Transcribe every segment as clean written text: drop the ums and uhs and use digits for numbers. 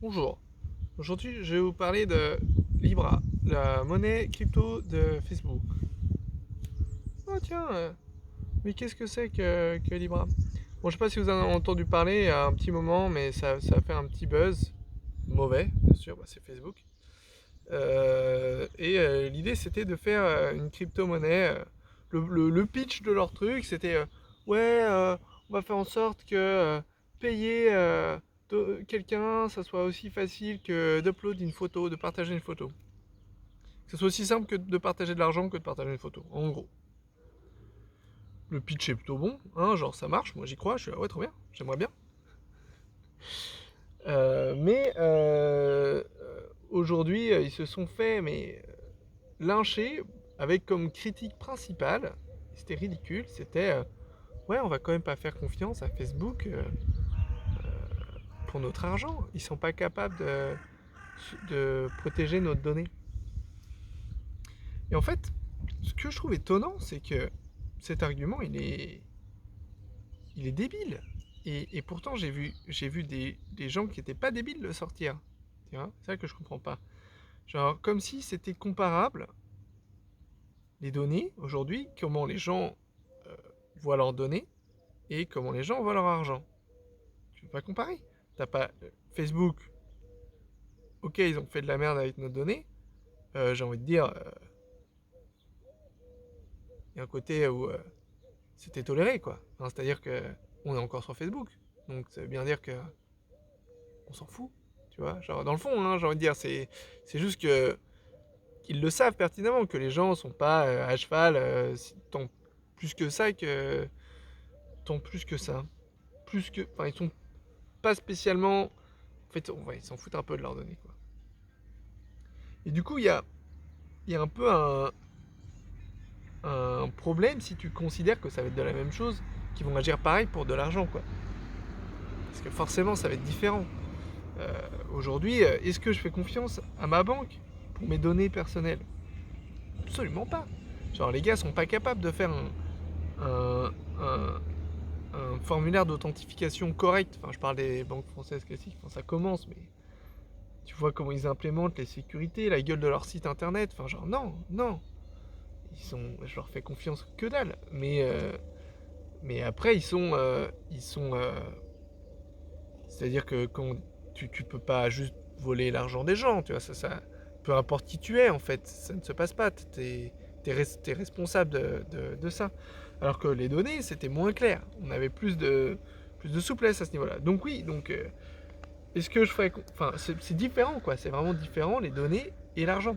Bonjour, aujourd'hui je vais vous parler de Libra, la monnaie crypto de Facebook. Oh tiens, mais qu'est-ce que c'est que Libra? Bon, je sais pas si vous en avez entendu parler il y a un petit moment, mais ça a fait un petit buzz, mauvais bien sûr, bah, c'est Facebook. L'idée c'était de faire une crypto-monnaie. Le pitch de leur truc c'était ouais, on va faire en sorte que payer quelqu'un ça soit aussi facile que d'upload une photo, de partager une photo. Que ce soit aussi simple que de partager de l'argent que de partager une photo, en gros. Le pitch est plutôt bon, hein, genre ça marche, moi j'y crois, je suis ouais, trop bien, j'aimerais bien. Aujourd'hui, ils se sont fait lyncher avec comme critique principale, c'était ridicule, c'était ouais, on va quand même pas faire confiance à Facebook pour notre argent. Ils sont pas capables de protéger notre données. Et en fait, ce que je trouve étonnant, c'est que cet argument, il est débile. Et pourtant, j'ai vu des gens qui étaient pas débiles le sortir. Tu vois, c'est ça que je comprends pas. Genre, comme si c'était comparable, les données, aujourd'hui, comment les gens euh, voient leurs données et comment les gens voient leur argent. Tu peux pas comparer. T'as pas Facebook, ok, ils ont fait de la merde avec nos données. J'ai envie de dire, il y a un côté où c'était toléré, quoi. Enfin, c'est-à-dire que on est encore sur Facebook. Donc ça veut bien dire que on s'en fout. Tu vois, genre, dans le fond, hein, j'ai envie de dire, c'est juste que ils le savent pertinemment que les gens sont pas à cheval tant plus que ça que tant plus que ça. Plus que. Enfin, ils sont pas spécialement. En fait, ouais, ils s'en foutent un peu de leurs données, quoi. Et du coup, il y a un peu un problème si tu considères que ça va être de la même chose, qu'ils vont agir pareil pour de l'argent, quoi. Parce que forcément, ça va être différent. Euh, Aujourd'hui, est-ce que je fais confiance à ma banque pour mes données personnelles? Absolument pas. Genre, les gars sont pas capables de faire un, un- un formulaire d'authentification correct. Enfin, je parle des banques françaises classiques, enfin, ça commence, mais tu vois comment ils implémentent les sécurités, la gueule de leur site internet. Enfin, genre, non, non. Je leur fais confiance que dalle. Mais après, c'est-à-dire que quand tu peux pas juste voler l'argent des gens, tu vois, peu importe qui tu es, en fait, ça ne se passe pas. T'es responsable de ça. Alors que les données, c'était moins clair. On avait plus de souplesse à ce niveau-là. Donc oui, est-ce que je ferais... Enfin, c'est différent, quoi. C'est vraiment différent, les données et l'argent.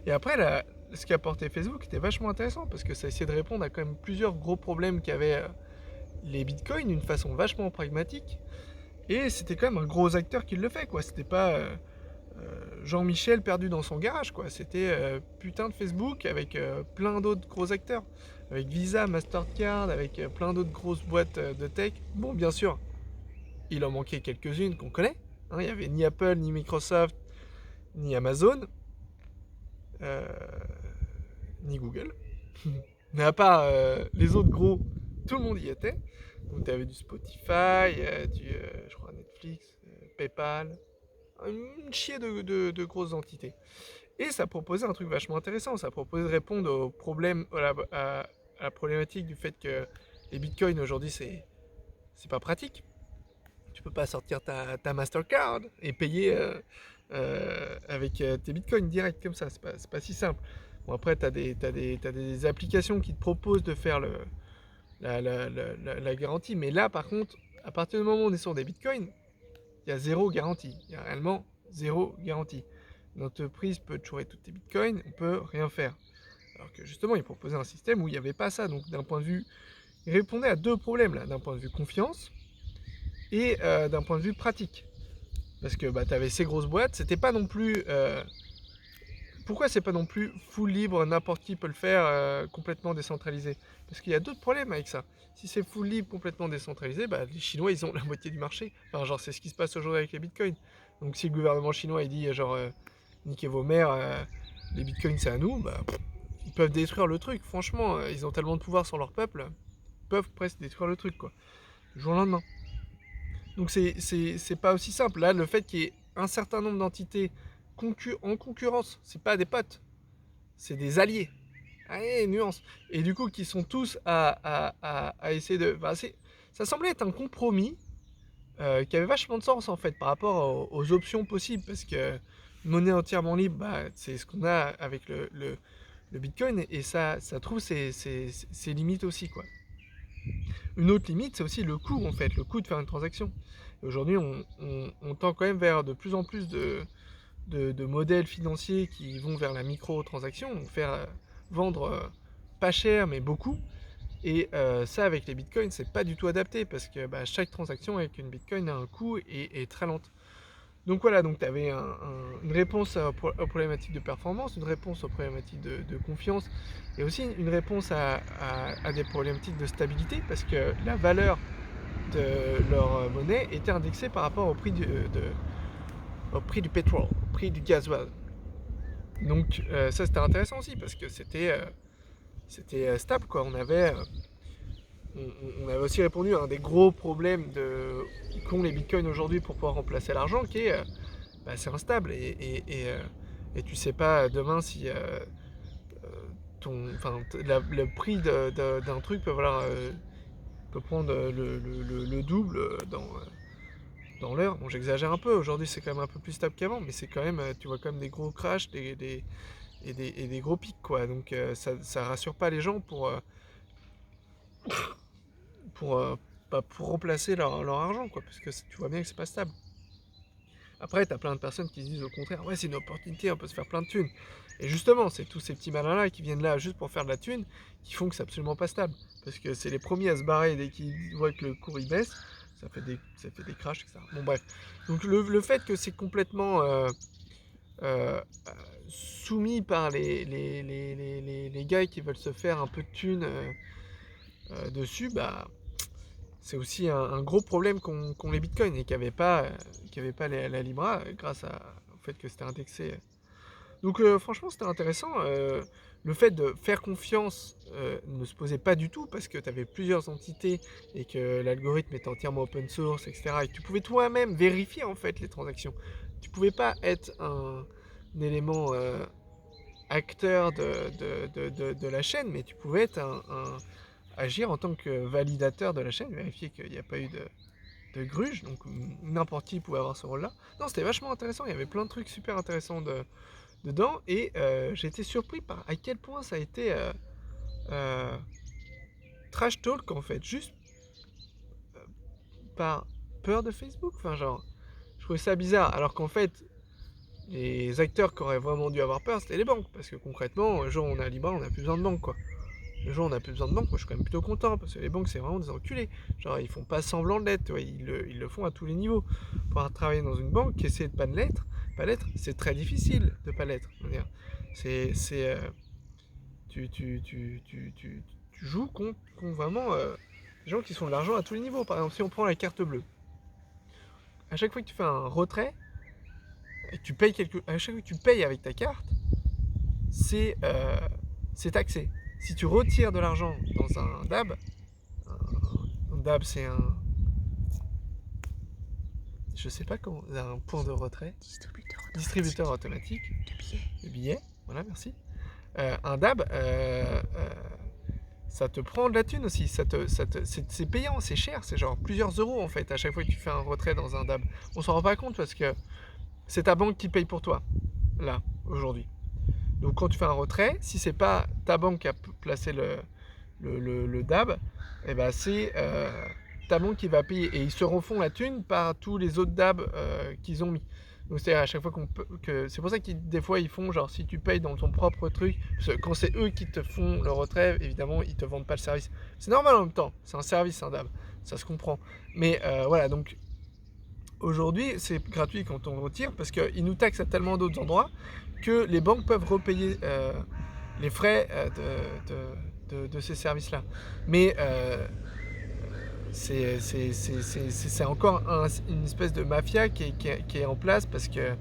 Et après, ce qu'a apporté Facebook était vachement intéressant parce que ça essayait de répondre à quand même plusieurs gros problèmes qu'avaient les bitcoins d'une façon vachement pragmatique. Et c'était quand même un gros acteur qui le fait, quoi. C'était pas Jean-Michel perdu dans son garage, quoi. C'était putain de Facebook avec plein d'autres gros acteurs. Avec Visa, Mastercard, avec plein d'autres grosses boîtes de tech. Bon, bien sûr, il en manquait quelques-unes qu'on connaît. Hein, il n'y avait ni Apple, ni Microsoft, ni Amazon, euh, ni Google. Mais à part les autres gros, tout le monde y était. Donc tu avais du Spotify, je crois Netflix, PayPal, une chier de grosses entités. Et ça proposait un truc vachement intéressant. Ça proposait de répondre au problème, à la problématique du fait que les bitcoins aujourd'hui c'est pas pratique. Tu peux pas sortir ta Mastercard et payer avec tes bitcoins direct comme ça. C'est pas si simple. Bon, après, t'as des applications qui te proposent de faire la garantie. Mais là, par contre, à partir du moment où on est sur des bitcoins, il y a zéro garantie. Il y a réellement zéro garantie. L'entreprise peut te chourer toutes tes bitcoins, on peut rien faire. Alors que justement, ils proposaient un système où il n'y avait pas ça. Donc d'un point de vue, ils répondaient à deux problèmes là, d'un point de vue confiance et d'un point de vue pratique. Parce que bah, tu avais ces grosses boîtes, c'était pas non plus. Pourquoi c'est pas non plus full libre, n'importe qui peut le faire, complètement décentralisé? Parce qu'il y a d'autres problèmes avec ça. Si c'est full libre, complètement décentralisé, bah, les Chinois ils ont la moitié du marché. Enfin, genre, c'est ce qui se passe aujourd'hui avec les bitcoins. Donc, si le gouvernement chinois il dit, genre, niquez vos mères, les bitcoins c'est à nous, bah, ils peuvent détruire le truc. Franchement, ils ont tellement de pouvoir sur leur peuple, ils peuvent presque détruire le truc, quoi. Du jour au lendemain. Donc c'est pas aussi simple. Là, le fait qu'il y ait un certain nombre d'entités en concurrence, c'est pas des potes, c'est des alliés. Allez, nuance. Et du coup, qui sont tous à essayer de... Bah, ça semblait être un compromis qui avait vachement de sens en fait par rapport aux options possibles, parce que une monnaie entièrement libre, bah, c'est ce qu'on a avec le Bitcoin, et ça trouve ses limites aussi, quoi. Une autre limite, c'est aussi le coût, en fait, le coût de faire une transaction. Aujourd'hui, on tend quand même vers de plus en plus de modèles financiers qui vont vers la micro-transaction, donc faire vendre pas cher mais beaucoup. Et ça, avec les bitcoins, c'est pas du tout adapté, parce que bah, chaque transaction avec une bitcoin a un coût et est très lente. Donc voilà, donc tu avais une réponse aux problématiques de performance, une réponse aux problématiques de confiance, et aussi une réponse à des problématiques de stabilité, parce que la valeur de leur monnaie était indexée par rapport au prix au prix du pétrole, au prix du gasoil. Donc ça, c'était intéressant aussi, parce que c'était stable, quoi. On avait aussi répondu à un des gros problèmes qu'ont les bitcoins aujourd'hui pour pouvoir remplacer l'argent, qui est bah, c'est instable, et tu sais pas demain si le prix d'un truc peut prendre le double dans l'heure. Bon, j'exagère un peu, aujourd'hui c'est quand même un peu plus stable qu'avant, mais c'est quand même, tu vois quand même des gros crashs et des gros pics, quoi. Donc ça rassure pas les gens pour, pour remplacer leur argent, quoi, parce que tu vois bien que c'est pas stable. Après, t'as plein de personnes qui se disent au contraire, ouais, c'est une opportunité, on peut se faire plein de thunes. Et justement, c'est tous ces petits malins-là qui viennent là juste pour faire de la thune, qui font que c'est absolument pas stable. Parce que c'est les premiers à se barrer dès qu'ils voient que le cours il baisse, ça fait des crashs, etc. Bon, bref. Donc le fait que c'est complètement euh, soumis par les gars qui veulent se faire un peu de thunes dessus, bah, c'est aussi un gros problème qu'ont les bitcoins, et qui n'avaient pas, la Libra grâce au fait que c'était indexé. Donc franchement, c'était intéressant. Le fait de faire confiance ne se posait pas du tout, parce que tu avais plusieurs entités et que l'algorithme était entièrement open source, etc. Et que tu pouvais toi-même vérifier en fait les transactions. Tu pouvais pas être un élément acteur de la chaîne, mais tu pouvais être agir en tant que validateur de la chaîne, vérifier qu'il n'y a pas eu de gruge, donc n'importe qui pouvait avoir ce rôle-là. Non, c'était vachement intéressant, il y avait plein de trucs super intéressants dedans, et j'ai été surpris par à quel point ça a été euh, trash talk, en fait, juste par peur de Facebook. Enfin, genre, je trouvais ça bizarre, alors qu'en fait, les acteurs qui auraient vraiment dû avoir peur, c'était les banques, parce que concrètement, le jour où on a Libra, on n'a plus besoin de banque, quoi. Le jour où on n'a plus besoin de banque, moi je suis quand même plutôt content, parce que les banques, c'est vraiment des enculés. Genre, ils font pas semblant de l'être, ils le font à tous les niveaux. Pour travailler dans une banque, essayer de pas l'être, c'est très difficile de pas l'être. C'est tu joues contre vraiment des gens qui sont de l'argent à tous les niveaux. Par exemple, si on prend la carte bleue, à chaque fois que tu fais un retrait, et tu payes à chaque fois que tu payes avec ta carte, c'est taxé. Si tu retires de l'argent dans un DAB, un DAB c'est je sais pas comment, un point de retrait, distributeur automatique de billets, voilà, merci. Un DAB, ça te prend de la thune aussi, c'est payant, c'est cher, c'est genre plusieurs euros en fait à chaque fois que tu fais un retrait dans un DAB. On s'en rend pas compte, parce que c'est ta banque qui paye pour toi, là, aujourd'hui. Donc quand tu fais un retrait, si c'est pas ta banque qui a placé le DAB, eh ben c'est ta banque qui va payer, et ils se refont la thune par tous les autres DAB qu'ils ont mis. Donc c'est à chaque fois c'est pour ça que des fois ils font genre, si tu payes dans ton propre truc, parce que quand c'est eux qui te font le retrait, évidemment ils te vendent pas le service. C'est normal en même temps, c'est un service, un DAB, ça se comprend. Mais voilà, donc aujourd'hui c'est gratuit quand on retire, parce qu'ils nous taxent à tellement d'autres endroits que les banques peuvent repayer les frais de ces services-là. Mais c'est encore une espèce de mafia qui est en place, parce que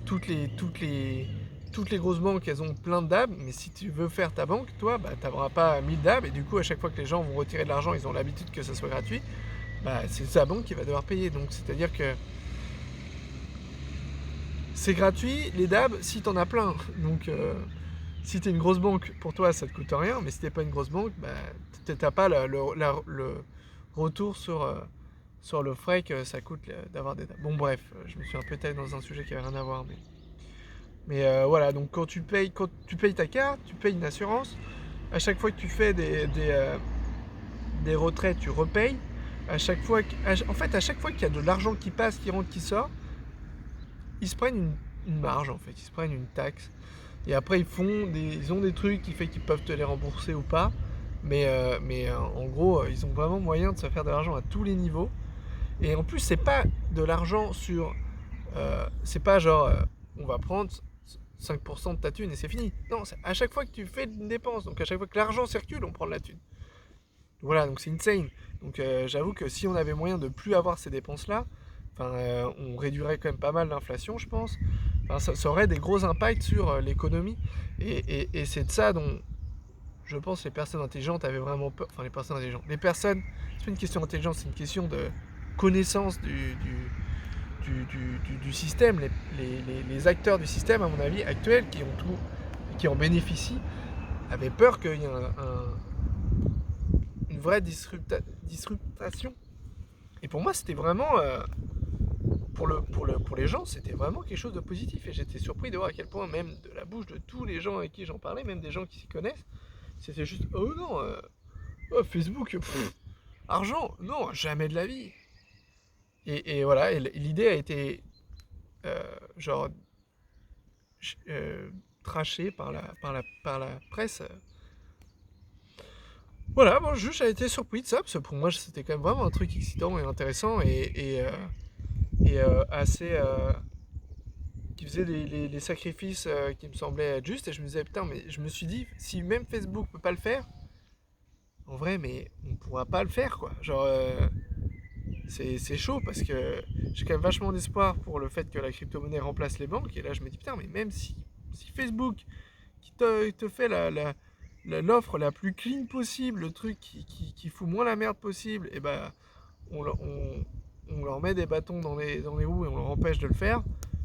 toutes les grosses banques, elles ont plein de DAB, mais si tu veux faire ta banque, toi, bah, tu n'auras pas 1000 DAB, et du coup, à chaque fois que les gens vont retirer de l'argent, ils ont l'habitude que ça soit gratuit. bah, c'est sa banque qui va devoir payer. Donc c'est-à-dire que c'est gratuit, les DAB, si t'en as plein. Donc si t'es une grosse banque, pour toi ça te coûte rien, mais si t'es pas une grosse banque, bah, t'as pas le retour sur le frais que ça coûte d'avoir des DAB. Bon bref, je me suis un peu taillé dans un sujet qui avait rien à voir, mais voilà, donc quand tu payes ta carte, tu payes une assurance, à chaque fois que tu fais des retraits, tu repayes. En fait, à chaque fois qu'il y a de l'argent qui passe, qui rentre, qui sort, ils se prennent une marge, en fait, ils se prennent une taxe. Et après, ils ont des trucs qui fait qu'ils peuvent te les rembourser ou pas. Mais en gros, ils ont vraiment moyen de se faire de l'argent à tous les niveaux. Et en plus, c'est pas de l'argent sur... c'est pas genre, on va prendre 5% de ta thune et c'est fini. Non, c'est à chaque fois que tu fais une dépense, donc à chaque fois que l'argent circule, on prend de la thune. Voilà, donc c'est insane. Donc j'avoue que si on avait moyen de plus avoir ces dépenses-là, on réduirait quand même pas mal l'inflation, je pense. Ça aurait des gros impacts sur l'économie. Et c'est de ça dont je pense les personnes intelligentes avaient vraiment peur. Enfin, les personnes intelligentes. C'est pas une question d'intelligence, c'est une question de connaissance du système. Les acteurs du système, à mon avis, actuels, qui en bénéficient, avaient peur qu'il y ait une vraie disruptation. Et pour moi, c'était vraiment, pour les gens, c'était vraiment quelque chose de positif. Et j'étais surpris de voir à quel point, même de la bouche de tous les gens avec qui j'en parlais, même des gens qui s'y connaissent, c'était juste, oh non, oh, Facebook, argent, non, jamais de la vie. Et voilà, et l'idée a été, genre, trashée par la presse. Voilà, bon, juste j'ai été surpris de ça, parce que pour moi c'était quand même vraiment un truc excitant et intéressant et assez. Qui faisait les sacrifices qui me semblaient être justes, et je me disais, putain, mais je me suis dit, si même Facebook peut pas le faire, en vrai, mais on pourra pas le faire, quoi. Genre, c'est chaud parce que j'ai quand même vachement d'espoir pour le fait que la crypto-monnaie remplace les banques, et là je me dis, putain, mais même si Facebook, qui te fait l'offre la plus clean possible, le truc qui fout moins la merde possible, et ben on leur met des bâtons dans les roues et on leur empêche de le faire,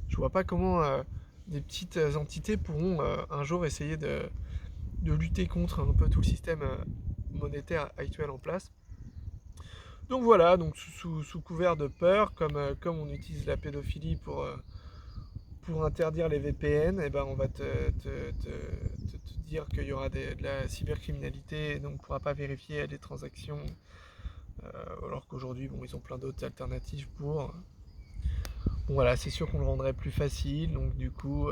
je vois pas comment des petites entités pourront un jour essayer de lutter contre un peu tout le système monétaire actuel en place. Donc voilà, donc sous couvert de peur, comme on utilise la pédophilie pour interdire les VPN, et ben on va te dire qu'il y aura de la cybercriminalité, et donc on ne pourra pas vérifier les transactions, alors qu'aujourd'hui, bon, ils ont plein d'autres alternatives pour. Bon voilà, c'est sûr qu'on le rendrait plus facile, donc du coup,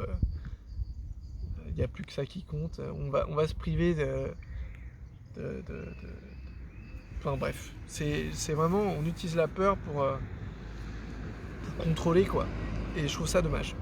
il n'y a plus que ça qui compte. On va se priver de. Enfin bref, c'est vraiment, on utilise la peur pour contrôler, quoi. Et je trouve ça dommage.